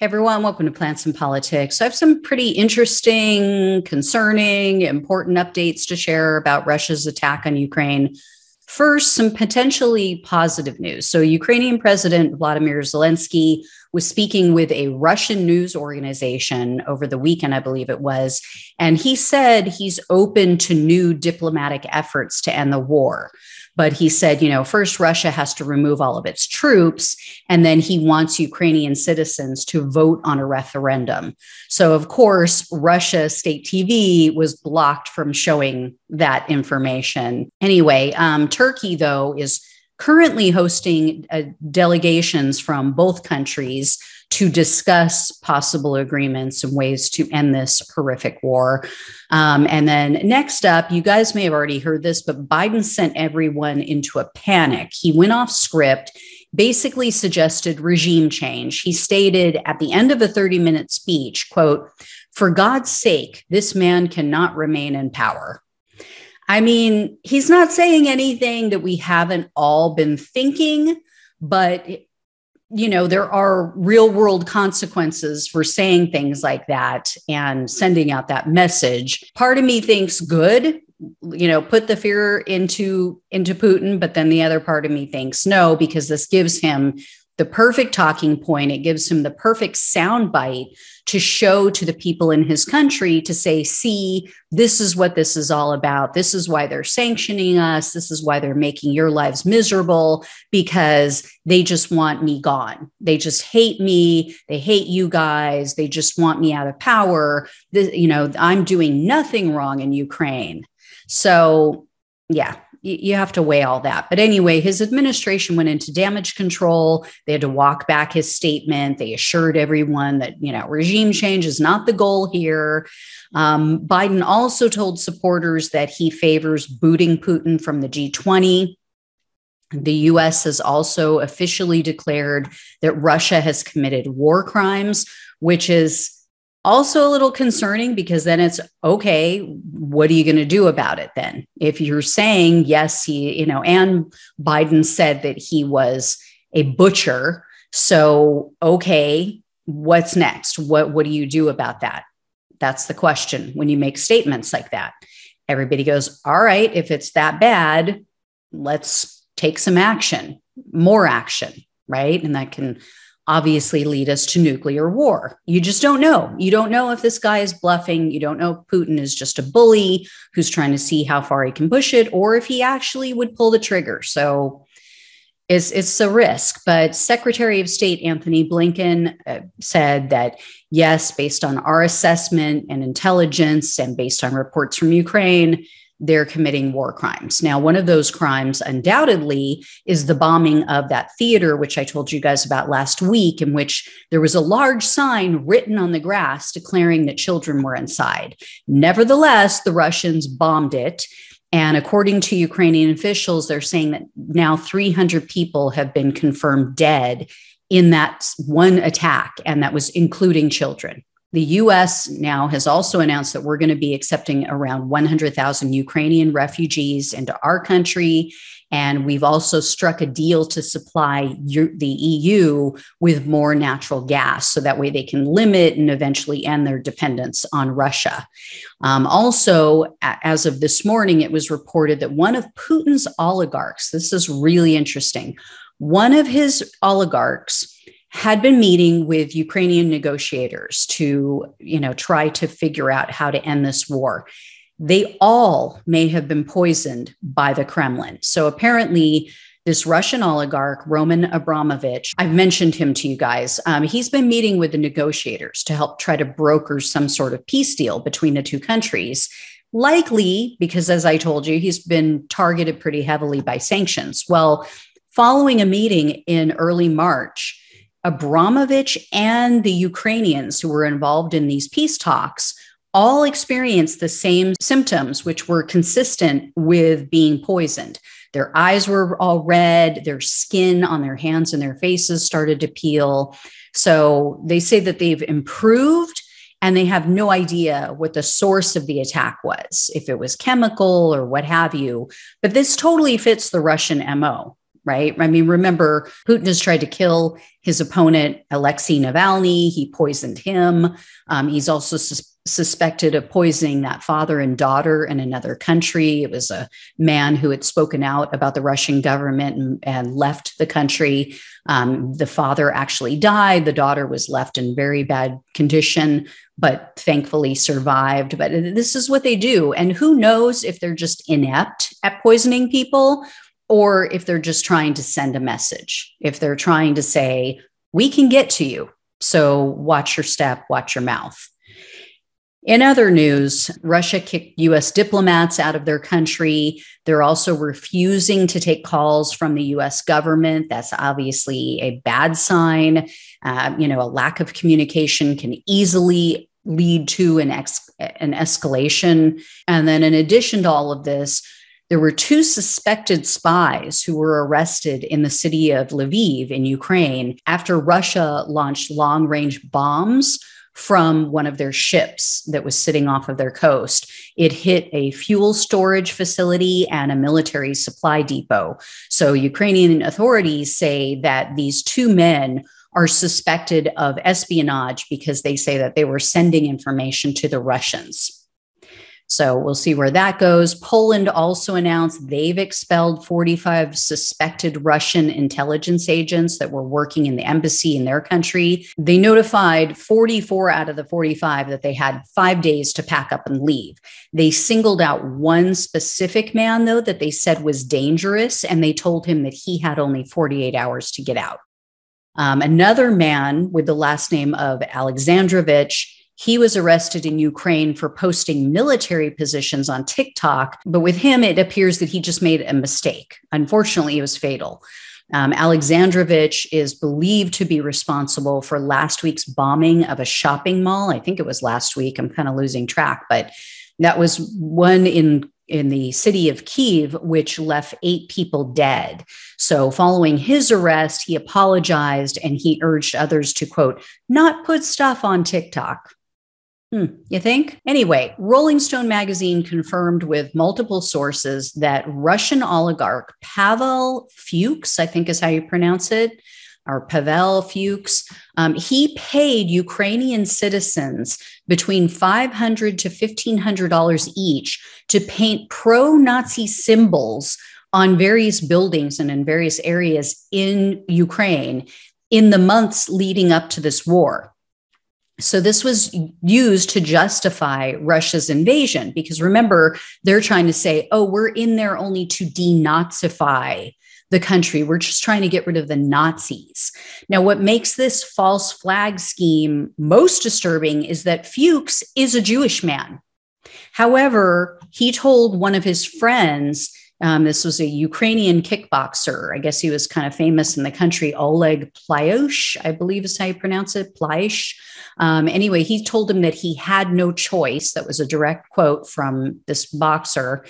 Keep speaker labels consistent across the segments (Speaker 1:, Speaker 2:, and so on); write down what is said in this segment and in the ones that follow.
Speaker 1: Hey everyone, welcome to Plants and Politics. So I have some pretty interesting, concerning, important updates to share about Russia's attack on Ukraine. First, some potentially positive news. So Ukrainian President Vladimir Zelensky was speaking with a Russian news organization over the weekend, I believe it was, and he said he's open to new diplomatic efforts to end the war. But he said, first Russia has to remove all of its troops, and then he wants Ukrainian citizens to vote on a referendum. So, of course, Russia state TV was blocked from showing that information. Anyway, Turkey, though, is currently hosting delegations from both countries to discuss possible agreements and ways to end this horrific war. And then next up, you guys may have already heard this, but Biden sent everyone into a panic. He went off script, basically suggested regime change. He stated at the end of a 30-minute speech, quote, "For God's sake, this man cannot remain in power." I mean, he's not saying anything that we haven't all been thinking, but there are real world consequences for saying things like that and sending out that message. Part of me thinks good, put the fear into Putin, but then the other part of me thinks no, because this gives him the perfect talking point. It gives him the perfect soundbite to show to the people in his country to say, see, this is what this is all about. This is why they're sanctioning us. This is why they're making your lives miserable, because they just want me gone. They just hate me. They hate you guys. They just want me out of power. I'm doing nothing wrong in Ukraine. So, yeah. You have to weigh all that. But anyway, his administration went into damage control. They had to walk back his statement. They assured everyone that, regime change is not the goal here. Biden also told supporters that he favors booting Putin from the G20. The U.S. has also officially declared that Russia has committed war crimes, which is also a little concerning, because then it's okay, what are you going to do about it then? If you're saying, yes, and Biden said that he was a butcher. So, okay, what's next? What do you do about that? That's the question when you make statements like that. Everybody goes, all right, if it's that bad, let's take some action, more action, right? And that can obviously lead us to nuclear war. You just don't know. You don't know if this guy is bluffing. You don't know if Putin is just a bully who's trying to see how far he can push it, or if he actually would pull the trigger. So it's a risk. But Secretary of State Anthony Blinken said that, yes, based on our assessment and intelligence and based on reports from Ukraine, they're committing war crimes. Now, one of those crimes undoubtedly is the bombing of that theater, which I told you guys about last week, in which there was a large sign written on the grass declaring that children were inside. Nevertheless, the Russians bombed it. And according to Ukrainian officials, they're saying that now 300 people have been confirmed dead in that one attack, and that was including children. The U.S. now has also announced that we're going to be accepting around 100,000 Ukrainian refugees into our country. And we've also struck a deal to supply the EU with more natural gas, so that way they can limit and eventually end their dependence on Russia. Also, as of this morning, it was reported that one of Putin's oligarchs, this is really interesting, one of his oligarchs had been meeting with Ukrainian negotiators to, try to figure out how to end this war. They all may have been poisoned by the Kremlin. So apparently, this Russian oligarch, Roman Abramovich, I've mentioned him to you guys. He's been meeting with the negotiators to help try to broker some sort of peace deal between the two countries. Likely because, as I told you, he's been targeted pretty heavily by sanctions. Well, following a meeting in early March, Abramovich and the Ukrainians who were involved in these peace talks all experienced the same symptoms, which were consistent with being poisoned. Their eyes were all red, their skin on their hands and their faces started to peel. So they say that they've improved, and they have no idea what the source of the attack was, if it was chemical or what have you. But this totally fits the Russian MO. right? I mean, remember, Putin has tried to kill his opponent, Alexei Navalny. He poisoned him. He's also suspected of poisoning that father and daughter in another country. It was a man who had spoken out about the Russian government and left the country. The father actually died. The daughter was left in very bad condition, but thankfully survived. But this is what they do. And who knows if they're just inept at poisoning people, or if they're just trying to send a message, if they're trying to say, we can get to you. So watch your step, watch your mouth. In other news, Russia kicked U.S. diplomats out of their country. They're also refusing to take calls from the U.S. government. That's obviously a bad sign. A lack of communication can easily lead to an escalation. And then in addition to all of this, there were 2 suspected spies who were arrested in the city of Lviv in Ukraine after Russia launched long-range bombs from one of their ships that was sitting off of their coast. It hit a fuel storage facility and a military supply depot. So Ukrainian authorities say that these 2 men are suspected of espionage because they say that they were sending information to the Russians. So we'll see where that goes. Poland also announced they've expelled 45 suspected Russian intelligence agents that were working in the embassy in their country. They notified 44 out of the 45 that they had 5 days to pack up and leave. They singled out one specific man, though, that they said was dangerous, and they told him that he had only 48 hours to get out. Another man with the last name of Alexandrovich, he was arrested in Ukraine for posting military positions on TikTok, but with him, it appears that he just made a mistake. Unfortunately, it was fatal. Alexandrovich is believed to be responsible for last week's bombing of a shopping mall. I think it was last week. I'm kind of losing track, but that was one in the city of Kyiv, which left 8 people dead. So following his arrest, he apologized and he urged others to, quote, not put stuff on TikTok. You think? Anyway, Rolling Stone magazine confirmed with multiple sources that Russian oligarch Pavel Fuchs, I think is how you pronounce it, or Pavel Fuchs, he paid Ukrainian citizens between $500 to $1,500 each to paint pro-Nazi symbols on various buildings and in various areas in Ukraine in the months leading up to this war. So this was used to justify Russia's invasion, because remember, they're trying to say, oh, we're in there only to denazify the country. We're just trying to get rid of the Nazis. Now, what makes this false flag scheme most disturbing is that Fuchs is a Jewish man. However, he told one of his friends, this was a Ukrainian kickboxer. I guess he was kind of famous in the country, Oleg Plyash, I believe is how you pronounce it, Plyash. Anyway, he told him that he had no choice. That was a direct quote from this boxer.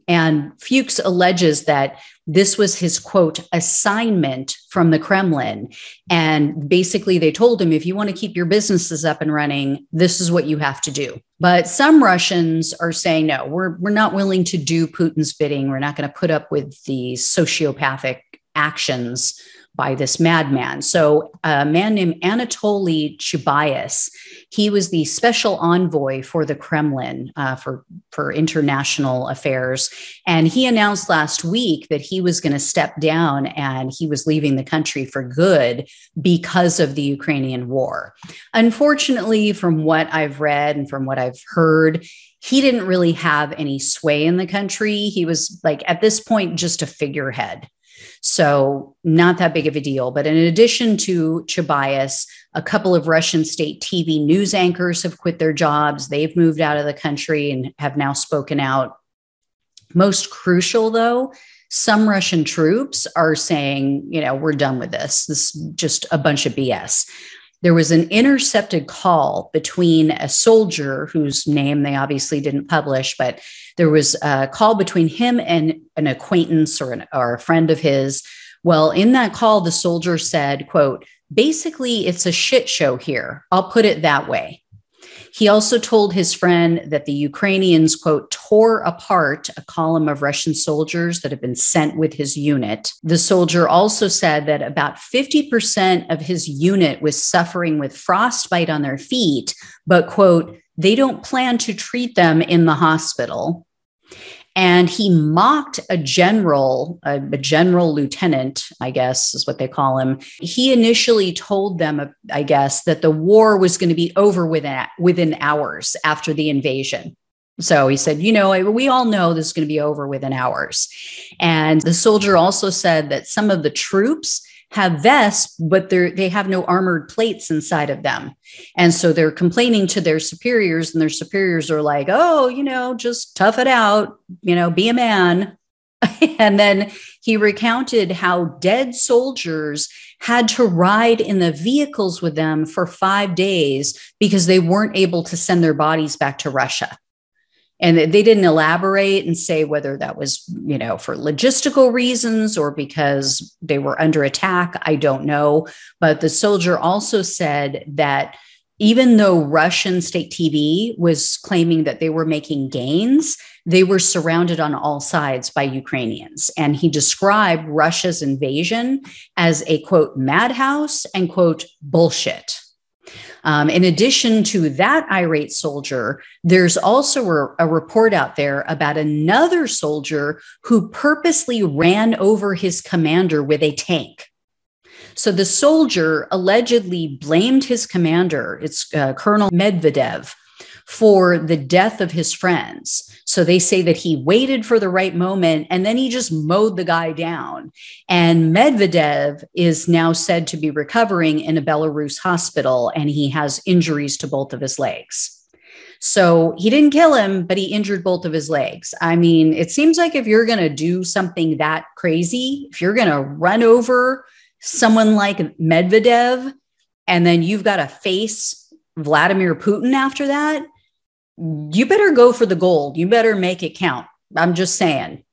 Speaker 1: And Fuchs alleges that this was his, quote, assignment from the Kremlin. And basically they told him, if you want to keep your businesses up and running, this is what you have to do. But some Russians are saying, no, we're not willing to do Putin's bidding. We're not going to put up with the sociopathic actions by this madman. So a man named Anatoly Chubais, he was the special envoy for the Kremlin for international affairs. And he announced last week that he was going to step down and he was leaving the country for good because of the Ukrainian war. Unfortunately, from what I've read and from what I've heard, he didn't really have any sway in the country. He was, like, at this point, just a figurehead. So not that big of a deal. But in addition to Chubais, a couple of Russian state TV news anchors have quit their jobs. They've moved out of the country and have now spoken out. Most crucial, though, some Russian troops are saying, we're done with this. This is just a bunch of BS. There was an intercepted call between a soldier whose name they obviously didn't publish, but there was a call between him and an acquaintance or a friend of his. Well, in that call, the soldier said, quote, basically, it's a shit show here. I'll put it that way. He also told his friend that the Ukrainians, quote, tore apart a column of Russian soldiers that had been sent with his unit. The soldier also said that about 50% of his unit was suffering with frostbite on their feet, but, quote, they don't plan to treat them in the hospital. And he mocked a general lieutenant, I guess is what they call him. He initially told them, I guess, that the war was going to be over within hours after the invasion. So he said, we all know this is going to be over within hours. And the soldier also said that some of the troops have vests, but they have no armored plates inside of them. And so they're complaining to their superiors, and their superiors are like, oh, just tough it out, be a man. And then he recounted how dead soldiers had to ride in the vehicles with them for 5 days because they weren't able to send their bodies back to Russia. And they didn't elaborate and say whether that was, for logistical reasons or because they were under attack. I don't know. But the soldier also said that even though Russian state TV was claiming that they were making gains, they were surrounded on all sides by Ukrainians. And he described Russia's invasion as a, quote, madhouse and, quote, bullshit. In addition to that irate soldier, there's also a report out there about another soldier who purposely ran over his commander with a tank. So the soldier allegedly blamed his commander, it's Colonel Medvedev, for the death of his friends. So they say that he waited for the right moment and then he just mowed the guy down. And Medvedev is now said to be recovering in a Belarus hospital, and he has injuries to both of his legs. So he didn't kill him, but he injured both of his legs. I mean, it seems like if you're going to do something that crazy, if you're going to run over someone like Medvedev, and then you've got to face Vladimir Putin after that, you better go for the gold. You better make it count. I'm just saying.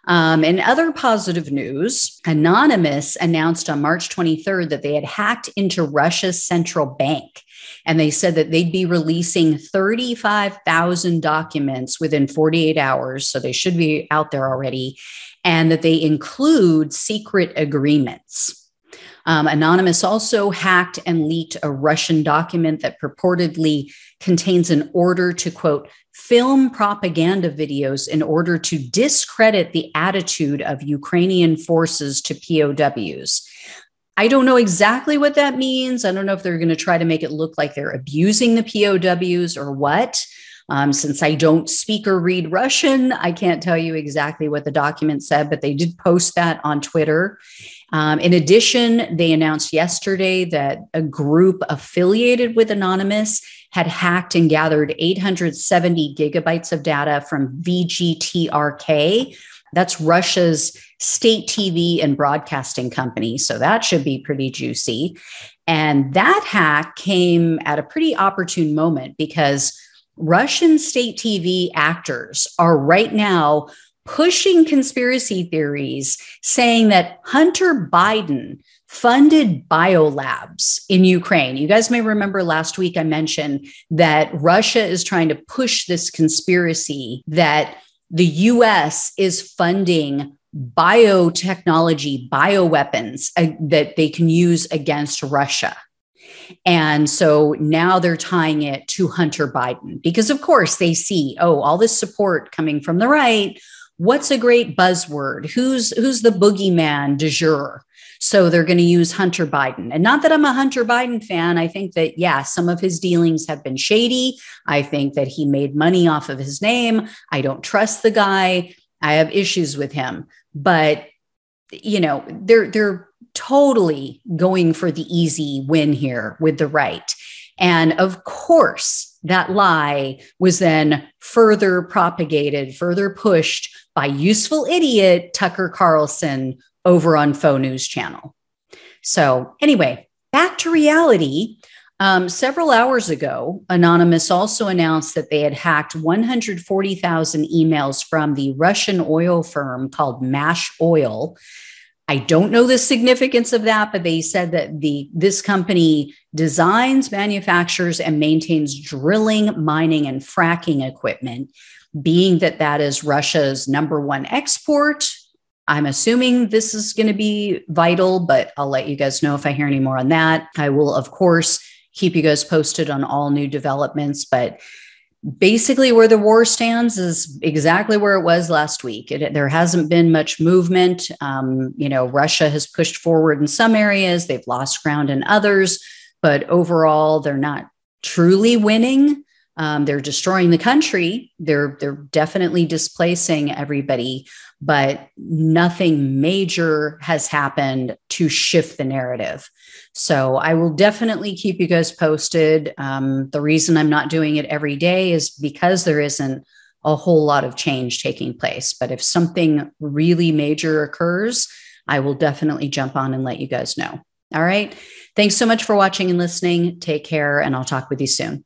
Speaker 1: In other positive news, Anonymous announced on March 23rd that they had hacked into Russia's central bank. And they said that they'd be releasing 35,000 documents within 48 hours. So they should be out there already. And that they include secret agreements. Anonymous also hacked and leaked a Russian document that purportedly contains an order to, quote, film propaganda videos in order to discredit the attitude of Ukrainian forces to POWs. I don't know exactly what that means. I don't know if they're going to try to make it look like they're abusing the POWs or what. Since I don't speak or read Russian, I can't tell you exactly what the document said, but they did post that on Twitter. In addition, they announced yesterday that a group affiliated with Anonymous had hacked and gathered 870 gigabytes of data from VGTRK. That's Russia's state TV and broadcasting company. So that should be pretty juicy. And that hack came at a pretty opportune moment because Russian state TV actors are right now pushing conspiracy theories saying that Hunter Biden funded biolabs in Ukraine. You guys may remember last week I mentioned that Russia is trying to push this conspiracy that the US is funding biotechnology, bioweapons that they can use against Russia. And so now they're tying it to Hunter Biden because, of course, they see, all this support coming from the right. What's a great buzzword? Who's the boogeyman du jour? So they're going to use Hunter Biden. And not that I'm a Hunter Biden fan. I think that, some of his dealings have been shady. I think that he made money off of his name. I don't trust the guy. I have issues with him. But, they're totally going for the easy win here with the right. And of course, that lie was then further propagated, further pushed by useful idiot Tucker Carlson over on Faux News Channel. So anyway, back to reality. Several hours ago, Anonymous also announced that they had hacked 140,000 emails from the Russian oil firm called Mash Oil. I don't know the significance of that, but they said that this company designs, manufactures, and maintains drilling, mining, and fracking equipment. Being that is Russia's number one export, I'm assuming this is going to be vital, but I'll let you guys know if I hear any more on that. I will, of course, keep you guys posted on all new developments, but basically where the war stands is exactly where it was last week. There hasn't been much movement. Russia has pushed forward in some areas. They've lost ground in others, but overall, they're not truly winning. They're destroying the country. They're definitely displacing everybody, but nothing major has happened to shift the narrative. So I will definitely keep you guys posted. The reason I'm not doing it every day is because there isn't a whole lot of change taking place. But if something really major occurs, I will definitely jump on and let you guys know. All right. Thanks so much for watching and listening. Take care, and I'll talk with you soon.